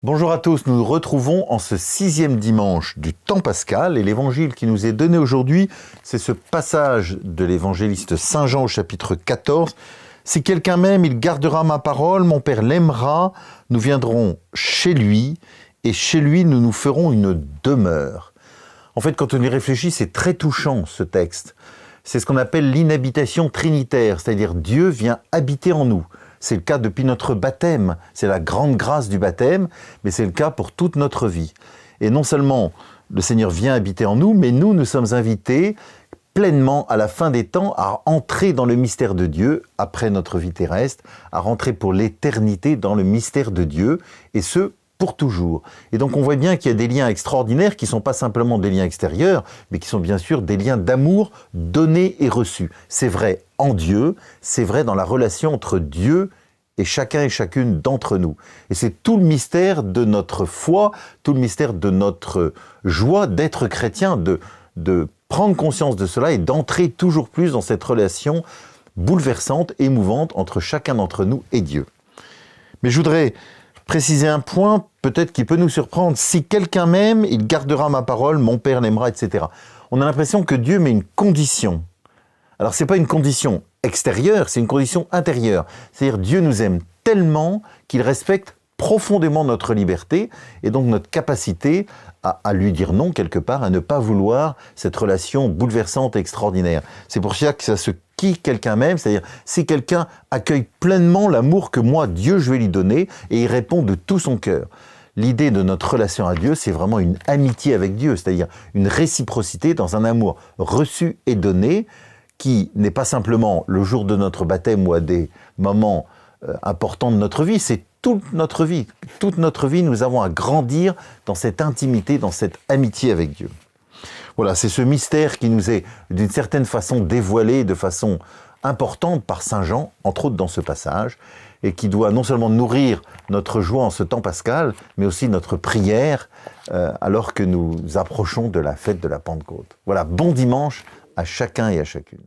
Bonjour à tous, nous nous retrouvons en ce 6e dimanche du temps pascal et l'évangile qui nous est donné aujourd'hui, c'est ce passage de l'évangéliste Saint Jean au chapitre 14. Si quelqu'un m'aime, il gardera ma parole, mon Père l'aimera, nous viendrons chez lui et chez lui nous nous ferons une demeure. En fait, quand on y réfléchit, c'est très touchant ce texte. C'est ce qu'on appelle l'inhabitation trinitaire, c'est-à-dire Dieu vient habiter en nous. C'est le cas depuis notre baptême, c'est la grande grâce du baptême, mais c'est le cas pour toute notre vie. Et non seulement le Seigneur vient habiter en nous, mais nous sommes invités pleinement à la fin des temps à entrer dans le mystère de Dieu, après notre vie terrestre, à rentrer pour l'éternité dans le mystère de Dieu, et ce, pour toujours. Et donc on voit bien qu'il y a des liens extraordinaires qui ne sont pas simplement des liens extérieurs, mais qui sont bien sûr des liens d'amour donnés et reçus. C'est vrai en Dieu, c'est vrai dans la relation entre Dieu et chacun et chacune d'entre nous. Et c'est tout le mystère de notre foi, tout le mystère de notre joie d'être chrétien, de prendre conscience de cela et d'entrer toujours plus dans cette relation bouleversante, émouvante entre chacun d'entre nous et Dieu. Mais je voudrais préciser un point, peut-être qui peut nous surprendre. Si quelqu'un m'aime, il gardera ma parole, mon Père l'aimera, etc. On a l'impression que Dieu met une condition. Alors, ce n'est pas une condition extérieure, c'est une condition intérieure. C'est-à-dire, Dieu nous aime tellement qu'il respecte profondément notre liberté et donc notre capacité à lui dire non quelque part, à ne pas vouloir cette relation bouleversante et extraordinaire. C'est pour ça que ça se qui quelqu'un m'aime, c'est-à-dire si quelqu'un accueille pleinement l'amour que moi, Dieu, je vais lui donner et il répond de tout son cœur. L'idée de notre relation à Dieu, c'est vraiment une amitié avec Dieu, c'est-à-dire une réciprocité dans un amour reçu et donné qui n'est pas simplement le jour de notre baptême ou à des moments importants de notre vie, c'est toute notre vie. Toute notre vie, nous avons à grandir dans cette intimité, dans cette amitié avec Dieu. Voilà, c'est ce mystère qui nous est d'une certaine façon dévoilé de façon importante par Saint Jean, entre autres dans ce passage, et qui doit non seulement nourrir notre joie en ce temps pascal, mais aussi notre prière alors que nous approchons de la fête de la Pentecôte. Voilà, bon dimanche à chacun et à chacune.